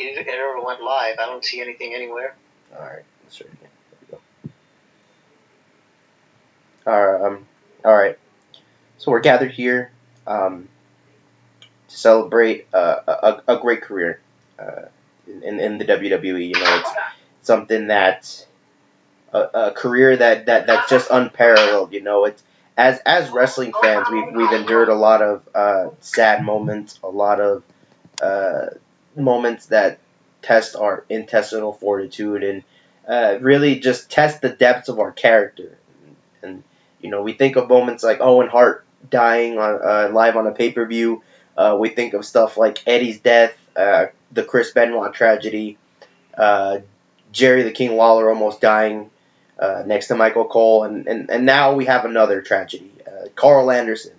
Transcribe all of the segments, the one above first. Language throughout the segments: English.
it ever went live. I don't see anything anywhere. All right, let's try again. There we go. All right. So we're gathered here to celebrate a great career in the WWE. You know, it's something that a career that's just unparalleled. You know, it's as wrestling fans, we've endured a lot of sad moments, a lot of uh, moments that test our intestinal fortitude and really just test the depths of our character. And you know, we think of moments like Owen Hart dying on live on a pay-per-view. We think of stuff like Eddie's death, the Chris Benoit tragedy, uh, Jerry the King Lawler almost dying next to Michael Cole, and now we have another tragedy. Karl Anderson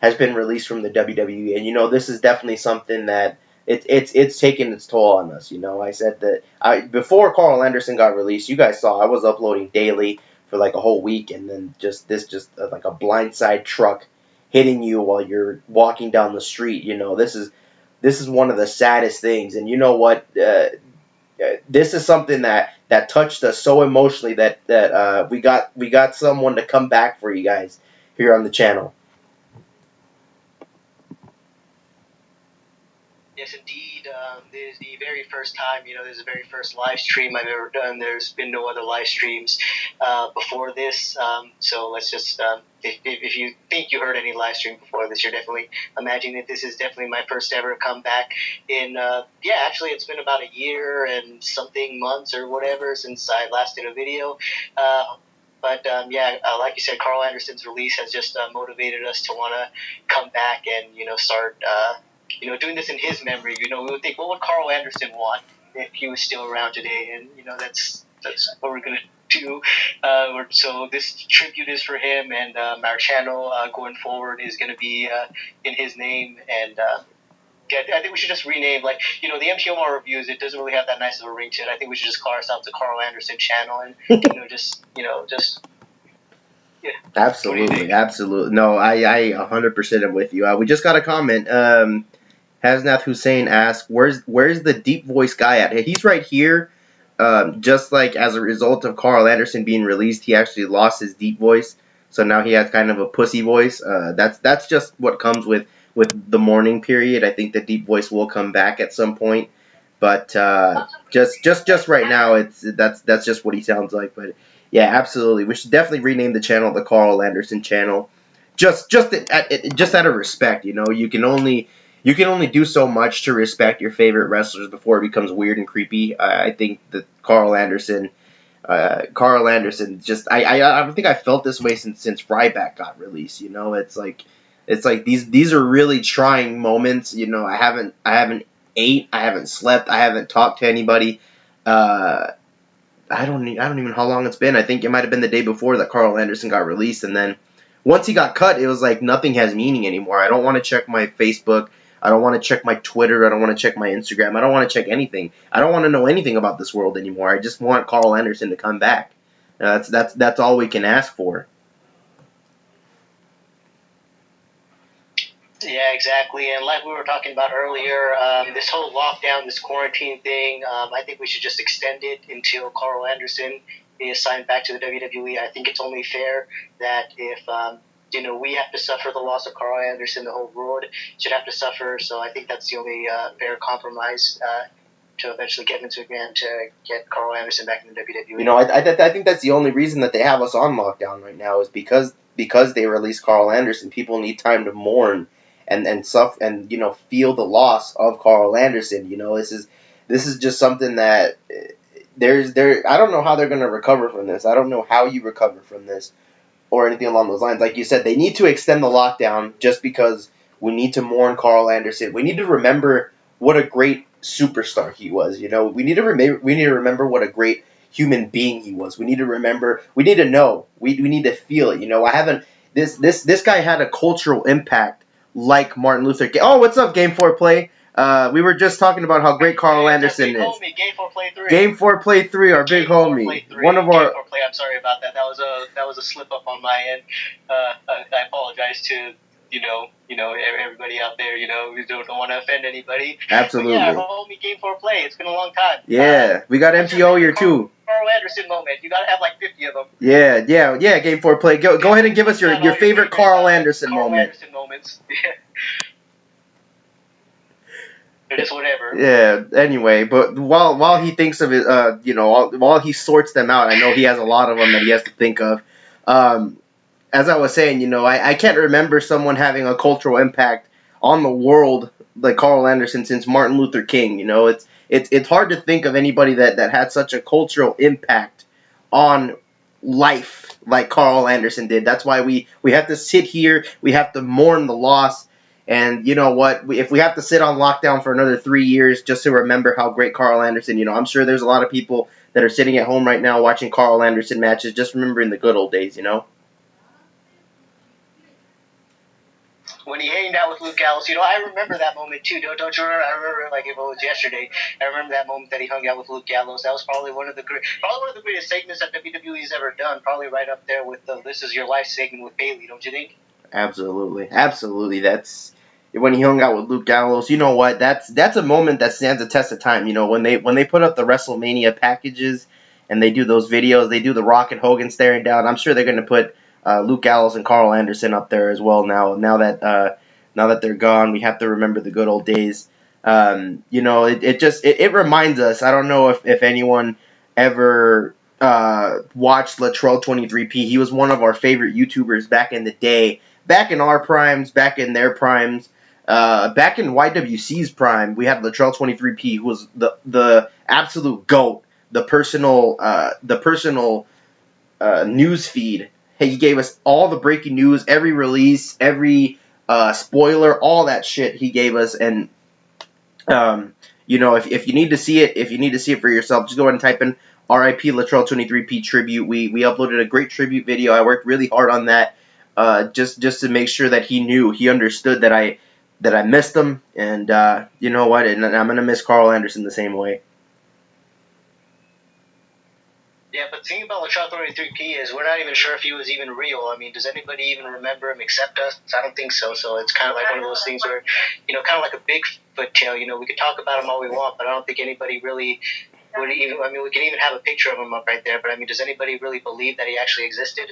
has been released from the WWE, and you know this is definitely something that it's taken its toll on us. You know, I said that before Karl Anderson got released, you guys saw I was uploading daily for like a whole week, and then just like a blindside truck hitting you while you're walking down the street. You know, this is one of the saddest things, and you know what? This is something that touched us so emotionally that we got someone to come back for you guys here on the channel. Yes, indeed. This is the very first time, this is the very first live stream I've ever done. There's been no other live streams before this. So let's just, if you think you heard any live stream before this, you're definitely imagining that this is definitely my first ever comeback in, actually it's been about a year and something months or whatever since I last did a video. But like you said, Karl Anderson's release has just motivated us to want to come back and start doing this in his memory. We would think, what would Karl Anderson want if he was still around today? And that's what we're gonna do. So this tribute is for him, and our channel going forward is gonna be in his name. And I think we should just rename, like, the MTMR reviews. It doesn't really have that nice of a ring to it. I think we should just call ourselves the Karl Anderson channel, and just. Yeah. Absolutely, absolutely. No, I 100% am with you. We just got a comment. Hasnath Hussein asked, "Where's the deep voice guy at?" Hey, he's right here. Just like as a result of Karl Anderson being released, he actually lost his deep voice, so now he has kind of a pussy voice. That's just what comes with the mourning period. I think the deep voice will come back at some point, but just right now, that's just what he sounds like. But yeah, absolutely, we should definitely rename the channel the Karl Anderson channel. Just out of respect, you can only do so much to respect your favorite wrestlers before it becomes weird and creepy. I think that Karl Anderson, just I don't think I felt this way since Ryback got released. It's like these are really trying moments. I haven't ate, I haven't slept, I haven't talked to anybody. I don't even know how long it's been. I think it might have been the day before that Karl Anderson got released, and then once he got cut, it was like nothing has meaning anymore. I don't want to check my Facebook. I don't want to check my Twitter. I don't want to check my Instagram. I don't want to check anything. I don't want to know anything about this world anymore. I just want Karl Anderson to come back. That's all we can ask for. Yeah, exactly. And like we were talking about earlier, this whole lockdown, this quarantine thing, I think we should just extend it until Karl Anderson is signed back to the WWE. I think it's only fair that if we have to suffer the loss of Karl Anderson, the whole world should have to suffer. So I think that's the only fair compromise to eventually get Vince McMahon to get Karl Anderson back in the WWE. I think that's the only reason that they have us on lockdown right now is because they released Karl Anderson. People need time to mourn and suffer and feel the loss of Karl Anderson. This is just something that I don't know how they're going to recover from this. I don't know how you recover from this or anything along those lines. Like you said, they need to extend the lockdown just because we need to mourn Karl Anderson. We need to remember what a great superstar he was. We need to remember what a great human being he was. We need to remember. We need to know. We need to feel it. I haven't. This guy had a cultural impact like Martin Luther King. Oh, what's up, Game 4 Play? We were just talking about how great Karl Anderson is. Homie, Game 4 Play 3. Game 4 Play 3, our big homie. One of our. Game 4 Play. I'm sorry about that. That was a slip up on my end. I apologize to everybody out there, we don't want to offend anybody. Absolutely. But yeah, homie, Game for Play. It's been a long time. Yeah, we got MTO here too. Karl Anderson moment. You gotta have like 50 of them. Yeah. Game for Play. Go ahead and give us your favorite Karl Anderson moment. Anderson moments. Or just whatever. Yeah. Anyway, but while he thinks of it, while he sorts them out, I know he has a lot of them that he has to think of. As I was saying, I can't remember someone having a cultural impact on the world like Karl Anderson since Martin Luther King. It's hard to think of anybody that had such a cultural impact on life like Karl Anderson did. That's why we have to sit here, we have to mourn the loss, and you know what? If we have to sit on lockdown for another 3 years just to remember how great Karl Anderson, I'm sure there's a lot of people that are sitting at home right now watching Karl Anderson matches, just remembering the good old days. When he hanged out with Luke Gallows, I remember that moment too. Don't you remember? I remember like if it was yesterday. I remember that moment that he hung out with Luke Gallows. That was probably one of the greatest segments that WWE's ever done. Probably right up there with the "This Is Your Life" segment with Bayley. Don't you think? Absolutely. That's when he hung out with Luke Gallows. You know what? That's a moment that stands the test of time. When they put up the WrestleMania packages and they do those videos, they do the Rock and Hogan staring down. I'm sure they're going to put Luke Gallows and Karl Anderson up there as well. Now that they're gone, we have to remember the good old days. It reminds us. I don't know if anyone ever watched Latrell 23P. He was one of our favorite YouTubers back in the day. Back in our primes, back in their primes, back in YWC's prime, we had Latrell 23P, who was the absolute GOAT, the personal news feed. Hey, he gave us all the breaking news, every release, every spoiler, all that shit he gave us. And if you need to see it for yourself, just go ahead and type in RIP Latrell 23P tribute. We uploaded a great tribute video. I worked really hard on that, just to make sure that he understood that I missed him, and you know what? And I'm gonna miss Karl Anderson the same way. Yeah, but the thing about Latrell 33P is we're not even sure if he was even real. I mean, does anybody even remember him except us? I don't think so. So it's kind of like one of those things where, kind of like a Bigfoot tale. We could talk about him all we want, but I don't think anybody really would even. I mean, we could even have a picture of him up right there, but I mean, does anybody really believe that he actually existed?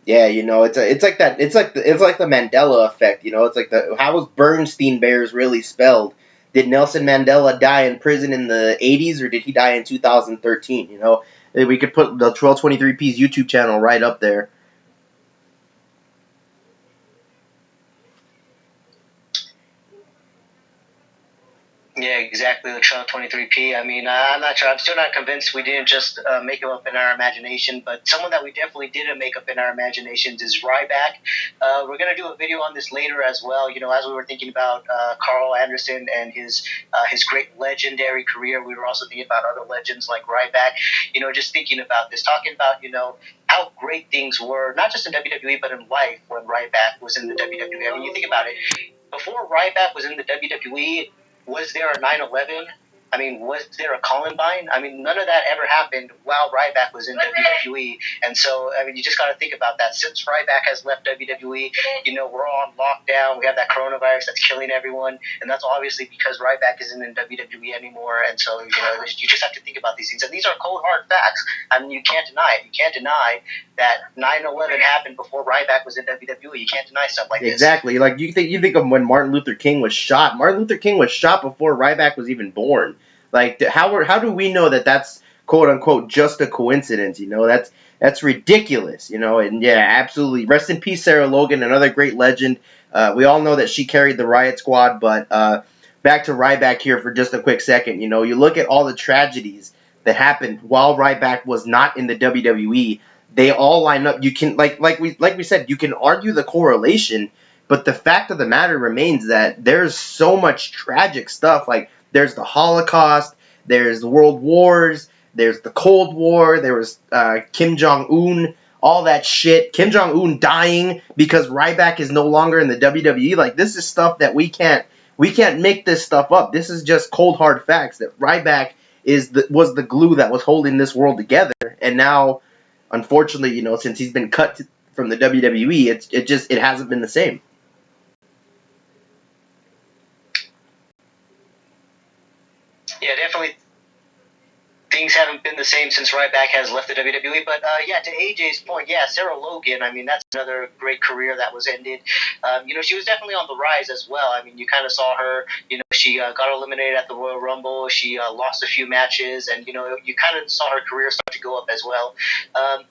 Yeah, it's like that. It's like the Mandela effect. It's like how was Bernstein Bears really spelled? Did Nelson Mandela die in prison in the 80s, or did he die in 2013? We could put the 1223P's YouTube channel right up there. Yeah, exactly. The Latrell 23P. I mean, I'm not sure. I'm still not convinced we didn't just make him up in our imagination, but someone that we definitely didn't make up in our imaginations is Ryback. We're going to do a video on this later as well. As we were thinking about Karl Anderson and his great legendary career, we were also thinking about other legends like Ryback. Just thinking about this, talking about, how great things were, not just in WWE, but in life when Ryback was in the WWE. I mean, you think about it. Before Ryback was in the WWE, was there a 9/11? I mean, was there a Columbine? I mean, none of that ever happened while Ryback was in WWE. And so, I mean, you just got to think about that. Since Ryback has left WWE, we're all on lockdown. We have that coronavirus that's killing everyone. And that's obviously because Ryback isn't in WWE anymore. And so, you just have to think about these things. And these are cold, hard facts. I mean, you can't deny it. You can't deny that 9/11 happened before Ryback was in WWE. You can't deny stuff like this. Exactly. Like, you think of when Martin Luther King was shot. Martin Luther King was shot before Ryback was even born. Like, how do we know that that's quote unquote just a coincidence? That's ridiculous. And yeah, absolutely. Rest in peace, Sarah Logan, another great legend. We all know that she carried the Riot Squad, but back to Ryback here for just a quick second. You look at all the tragedies that happened while Ryback was not in the WWE. They all line up. You can like we said, you can argue the correlation, but the fact of the matter remains that there's so much tragic stuff. Like, there's the Holocaust, there's the World Wars, there's the Cold War, there was Kim Jong-un, all that shit. Kim Jong-un dying because Ryback is no longer in the WWE. Like, this is stuff that we can't make this stuff up. This is just cold hard facts that Ryback was the glue that was holding this world together. And now, unfortunately, since he's been cut from the WWE, it hasn't been the same. yeah, definitely things haven't been the same since Ryback has left the WWE. But yeah, to AJ's point, yeah, Sarah Logan. I mean, that's another great career that was ended. She was definitely on the rise as well. I mean, you kind of saw her. She got eliminated at the Royal Rumble. She lost a few matches, and you kind of saw her career start to go up as well. I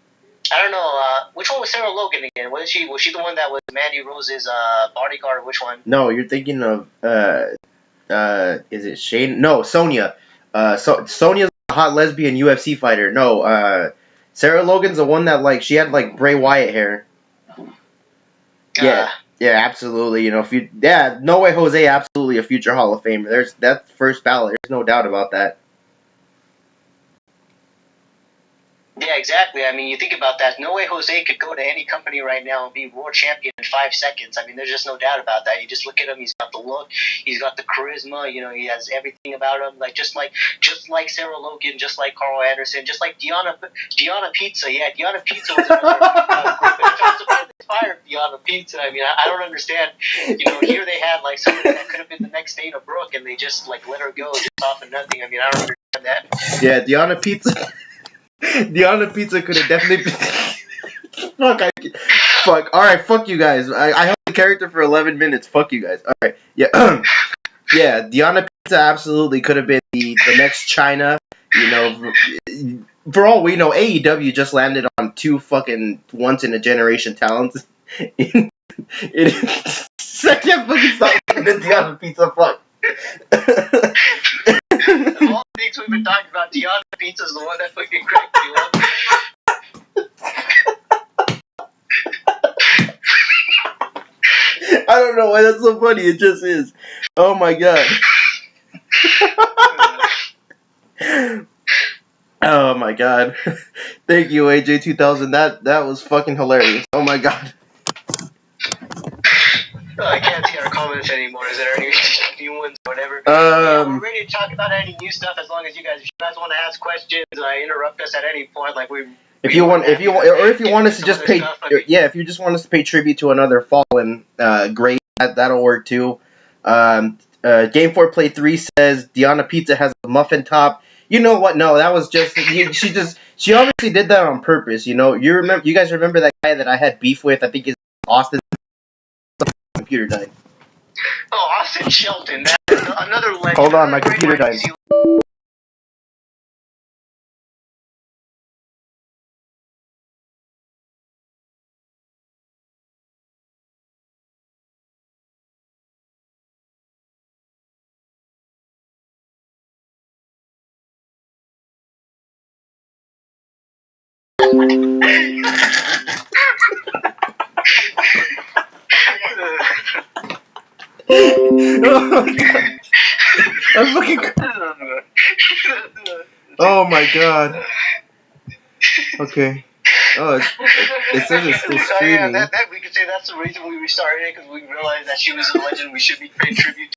don't know. Which one was Sarah Logan again? Was she the one that was Mandy Rose's bodyguard? Which one? No, you're thinking of is it Shane? No, Sonya. Sonya's a hot lesbian UFC fighter. No, Sarah Logan's the one that she had Bray Wyatt hair. Yeah, yeah, absolutely. No Way Jose, absolutely a future Hall of Famer. That's first ballot. There's no doubt about that. Yeah, exactly. I mean, you think about that. No Way Jose could go to any company right now and be world champion in 5 seconds. I mean, there's just no doubt about that. You just look at him. He's got the look. He's got the charisma. He has everything about him. Just like Sarah Logan, just like Carl Anderson, just like Diana Pizza. Yeah, Diana Pizza was another great. But I'm surprised they fired Diana Pizza. I mean, I don't understand. Here they had somebody that could have been the next Dana Brooke, and they just let her go just off of nothing. I mean, I don't understand that. Yeah, Diana Pizza. Diana Pizza could have definitely been. Fuck. All right, fuck you guys. I held the character for 11 minutes. Fuck you guys. All right, yeah, yeah. Diana Pizza absolutely could have been the next China. For all we know, AEW just landed on 2 fucking once in a generation talents. I can't fucking stop the Diana Pizza. Fuck. Of all the things we've been talking about, Diana Pizza's the one that fucking cracked you up. I don't know why that's so funny. It just is. Oh my god. Oh my god. Thank you, AJ2000. That was fucking hilarious. Oh my god. I can't see our comments anymore. Is there any new ones or whatever? Yeah, we're ready to talk about any new stuff as long as if you guys want to ask questions, interrupt us at any point. If you want us to just pay, if you just want us to pay tribute to another fallen great, that'll work too. Game 4 Play 3 says Diana Pizza has a muffin top. You know what? No, that was just she obviously did that on purpose. You guys remember that guy that I had beef with? I think his Austin. Computer died. Oh, Austin Shelton, that's another legend. Hold on, my computer died. I'm fucking. Oh my god. Okay. Oh, it says it's still streaming. Yeah, we could say that's the reason we restarted it, because we realized that she was a legend. We should be paying tribute